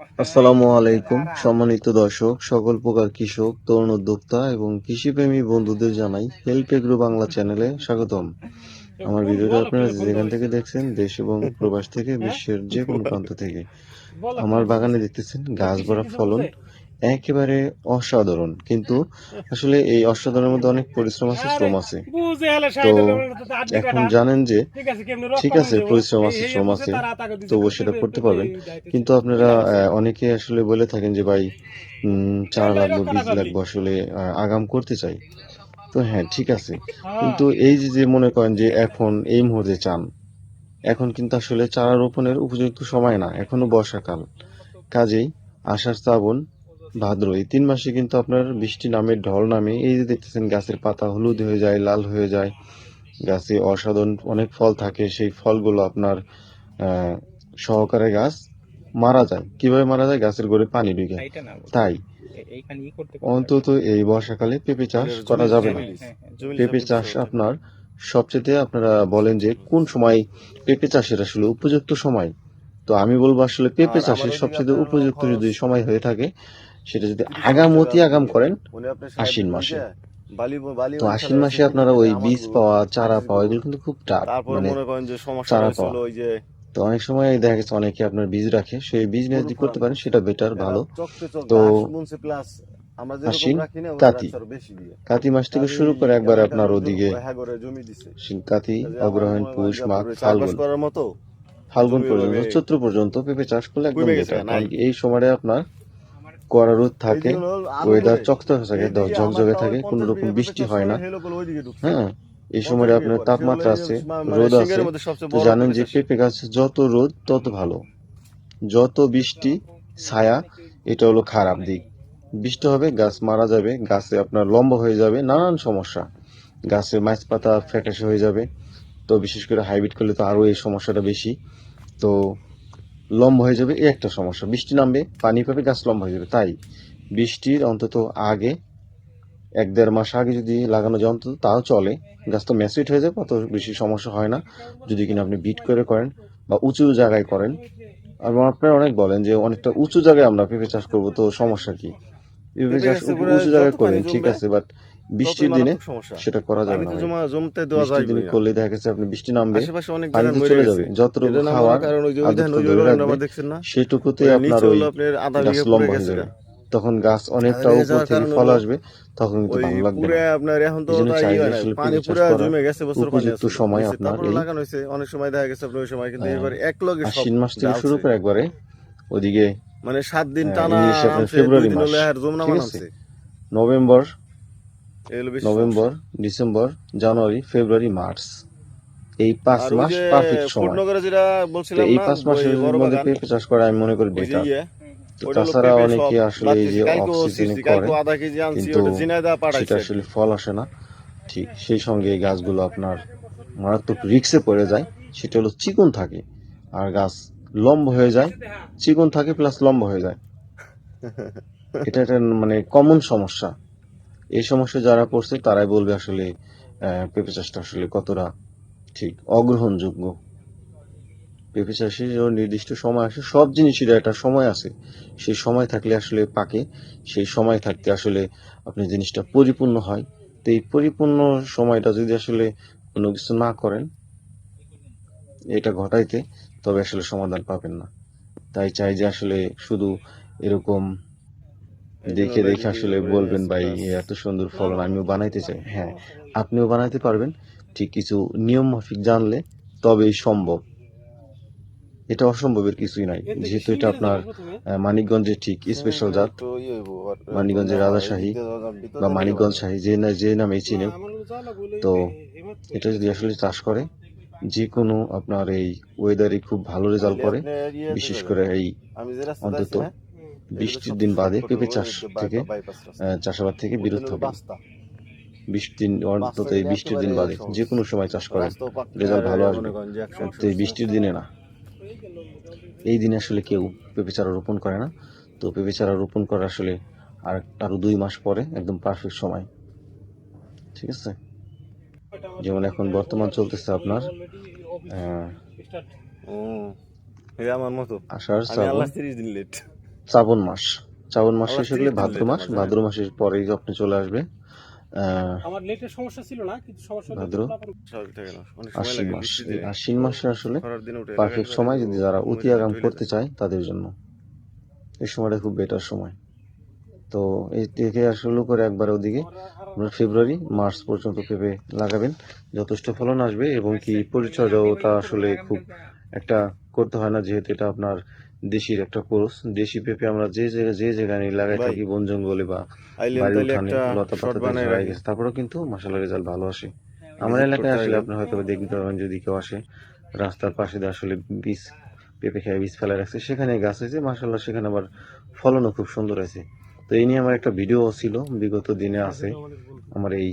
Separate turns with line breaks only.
আসসালামু আলাইকুম সম্মানিত দর্শক, সকল প্রকার কৃষক, তরুণ উদ্যোক্তা এবং কৃষিপ্রেমী বন্ধুদের জানাই হেল্প এগ্রো বাংলা চ্যানেলে স্বাগতম। আমার ভিডিওটা আপনারা যেখান থেকে দেখছেন, দেশ এবং প্রবাস থেকে, বিশ্বের যে কোনো প্রান্ত থেকে, আমার বাগানে দেখতেছেন গাছ ভরা ফলন একেবারে অসাধারণ। কিন্তু আসলে এই অসাধারণের মধ্যে অনেক পরিশ্রম আছে, শ্রম আছে। তো এখন জানেন যে ঠিক আছে, পরিশ্রম আছে, শ্রম আছে, তবুও সেটা করতে পারবেন। কিন্তু আপনারা অনেকে আসলে বলে থাকেন যে ভাই চারা লাগবে, বীজ লাগবে, আসলে আগাম করতে চাই। তো হ্যাঁ, ঠিক আছে, কিন্তু এই যে যে মনে করেন যে এখন এই মুহূর্তে চান, এখন কিন্তু আসলে চারা রোপণের উপযুক্ত সময় না, এখনো বর্ষাকাল। কাজেই আষাঢ়, শ্রাবণ, ভাদ্র এই 3 মাসে কিন্তু আপনার বৃষ্টি নামে, ঢল নামে, এই যে দেখতেছেন গাছের পাতা হলুদ হয়ে যায়, লাল হয়ে যায়, গাছে অসাধারণ অনেক ফল থাকে, সেই ফলগুলো আপনার সহকারে গাছ মারা যায়। কিভাবে মারা যায়? গাছের গোড়ে পানি ঢুকে। তাই অন্তত এই বর্ষাকালে পেঁপে চাষ করা যাবে না। পেঁপে চাষ আপনার সবচেয়ে, আপনারা বলেন যে কোন সময় পেঁপে চাষের আসলে উপযুক্ত সময়, তো আমি বলবো আসলে পেঁপে চাষের সবচেয়ে উপযুক্ত যদি সময় হয়ে থাকে, সেটা যদি আগাম করেন আশ্বিন মাসে। তো আশ্বিন মাসে আপনারা ওই বীজ পাওয়া, চারা পাওয়া, এগুলো কিন্তু খুব টাফ, মানে চারা পাওয়া। তো অনেক সময় দেখা গেছে অনেকে আপনার বীজ রাখে, সেই বীজ নিয়ে যদি করতে পারেন সেটা বেটার, ভালো। তো আশ্বিন, কাতি, কাতি মাস থেকে শুরু করে একবার আপনার ওদিকে কাতি, অগ্রহায়ণ, পৌষ, মাঘ, ফাল্গুন, ফাল্গুন পর্যন্ত, চৈত্র পর্যন্ত পেঁপে চাষ করলে একদম বেটার। কারণ এই সময়টা আপনার কড়া রোদ থাকে, ওয়েদার চকচকে থাকে, ঝকঝকে থাকে, কোনো রকম বৃষ্টি হয় না। হ্যাঁ, এই সময়টা আপনার তাপমাত্রা আছে, রোদ আছে। তো জানেন যে পেঁপে গাছ যত রোদ তত ভালো, যত বৃষ্টি, ছায়া, এটা হলো খারাপ দিক। বৃষ্টি হবে, গাছ মারা যাবে, গাছে আপনার লম্বা হয়ে যাবে, নানান সমস্যা, গাছের মাছ পাতা ফ্যাকাশে হয়ে যাবে। তো বিশেষ করে হাইব্রিড করলে তো আরো এই সমস্যাটা বেশি। তো লম্বা হয়ে যাবে, এই একটা সমস্যা। বৃষ্টি নামবে, পানি পাবে, গাছ লম্বা হয়ে যাবে। তাই বৃষ্টির অন্তত আগে, 1-1.5 মাস আগে যদি লাগানো যায় অন্তত, তাও চলে। গাছ তো ম্যাচিউরড হয়ে যাবে, অত বেশি সমস্যা হয় না যদি কিনা আপনি বিট করে করেন বা উঁচু জায়গায় করেন। আর আপনারা অনেক বলেন যে অনেকটা উঁচু জায়গায় আমরা পেঁপে চাষ করবো, তো সমস্যা কি? পেঁপে চাষ উঁচু জায়গায় করবেন, ঠিক আছে, বাট বৃষ্টির দিনে সেটা করা যাবে না ভাই। বৃষ্টির দিনে করলে দেখা গেছে আপনি বৃষ্টি নামবে, পানিতে চলে যাবে, যতটুকু খাওয়ার আদর্শ ধরে রাখবে সেটুকুতে আপনার ওই গাছ লম্বা হয়ে যাবে। তখন গাছ অনেকটা উপর থেকে ফল আসবে, তখন কিন্তু ভালো লাগবে না। এই জন্য চাই যে আসলে পেঁপে চাষ করার উপযুক্ত সময় আপনার এই আশ্বিন মাস থেকে শুরু করে একবারে ওদিকে ইংলিশে আপনার ফেব্রুয়ারি মাস, ঠিক আছে, নভেম্বর, ডিসেম্বর, জানুয়ারি, ফেব্রুয়ারি, মার্চ, এই 5 মাস পারফেক্ট সময়। তো এই 5 মাসের মধ্যে পেঁপে চাষ করা আমি মনে করি বেটার। তো তাছাড়া অনেকে আসলে এই যে অফ সিজনে করে, কিন্তু সেটা আসলে ফল আসে না। ঠিক সেই সঙ্গে এই গাছগুলো আপনার মারাত্মক রিক্সে পড়ে যায়। সেটা হলো চিকন থাকে আর গাছ লম্বা হয়ে যায়, চিকন থাকে প্লাস লম্বা হয়ে যায়। এটা একটা মানে কমন সমস্যা। এই সমস্যা যারা পড়ছে তারাই বলবে আসলে পেঁপে চাষটা আসলে কতটা ঠিক, অগ্রহণযোগ্য। পেঁপে চাষের নির্দিষ্ট সময় আসে, সব জিনিসের একটা সময় আছে। সেই সময় থাকলে আসলে পাকে, সেই সময় থাকতে আসলে আপনি জিনিসটা পরিপূর্ণ হয়। তো এই পরিপূর্ণ সময়টা যদি আসলে কোনো কিছু না করেন এটা ঘটাইতে, তবে আসলে সমাধান পাবেন না। তাই চাই যে আসলে শুধু এরকম দেখে দেখে আসলে বলবেন ভাই এত সুন্দর ফলন আমিও বানাইতে চাই। হ্যাঁ, আপনিও বানাইতে পারবেন, ঠিক কিছু নিয়ম মাফিক জানলে তবেই সম্ভব। এটা অসম্ভবের কিছুই নাই, যেহেতু এটা আপনার মানিকগঞ্জের ঠিক স্পেশাল জাত, মানিকগঞ্জের রাজাশাহী বা মানিকগঞ্জ শাহী, যে নামেই চিনে। তো এটা যদি আসলে চাষ করে, যে কোনো আপনার এই ওয়েদারে খুব ভালো রেজাল্ট করে। বিশেষ করে এই অন্তত বৃষ্টির দিন বাদে পেঁপে চাষ থেকে, চাষাবাদ থেকে বিরত হবে। অন্তত এই বৃষ্টির দিন বাদে যে কোনো সময় চাষ করেন, রেজাল্ট ভালো আসবে, তো এই বৃষ্টির দিনে না। এই দিনে আসলে কেউ পেঁপে চারা রোপণ করে না। তো পেঁপে চারা রোপণ করা আসলে আরো 2 মাস পরে একদম পারফেক্ট সময়, ঠিক আছে। যেমন এখন বর্তমান চলতেছে আপনার
আমার মতো
আষাঢ়,
আমি
শ্রাবণ,
আল্লাহ 30 দিন লেট।
শ্রাবণ মাস। শ্রাবণ মাস
আবার
শেষ হলে
30 দিন
ভাদ্র
লেট
মাস,
আমার, জানেন?
ভাদ্র মাসের পরেই আপনি চলে আসবে
আমার নেটের সমস্যা ছিল না, কিন্তু সমস্যা হলো
ভাদ্র
স্বাভাবিক থাকে না, অনেক সময়
আশ্বিন
লাগে
মাস।
বৃষ্টি
এই
দিনে।
আশ্বিন মাসে আসলে
খরার দিনে উঠে লাগাইতে
পারফেক্ট
পারে
সময়
তো
যদি যারা অতি
মরিচা
আগাম
টইলে
করতে
যায়।
চায় তাদের জন্য। এই সময়টা খুব বেটার সময়। তো এই থেকে শুরু করে একবার ওদিকে আপনার ফেব্রুয়ারি মার্চ পর্যন্ত পেঁপে লাগাবেন, যথেষ্ট ফলন আসবে এবং কি পরিচর্যাটা আসলে খুব একটা করতে হয় না, যেহেতু এটা আপনার দেশির একটা কোর্স। দেশি পেঁপে আমরা যে জায়গায় লাগাই
ভাই
থাকি, বন জঙ্গলে বা
আইলেন
বাড়ির
তাইলে
উঠানে
একটা
লতা
শর্ট
পাতা দিয়ে
বানায়
ঝরাই
রাখি,
গেছে, তারপরেও কিন্তু মাশাআল্লাহ রেজাল্ট ভালো আসে। আমার
ভিজিট
এলাকায়
করতে
আসলে
আইবেন।
আপনি হয়তো দেখতে পাবেন যদি কেউ আসে, রাস্তার পাশে দিয়ে আসলে বীজ পেঁপে খেয়ে বীজ ফেলা রাখছে, সেখানে গাছ হয়েছে মাশাআল্লাহ, সেখানে আবার ফলনও খুব সুন্দর আছে। তো এই নিয়ে আমার একটা ভিডিও ছিল বিগত দিনে আছে, আমার এই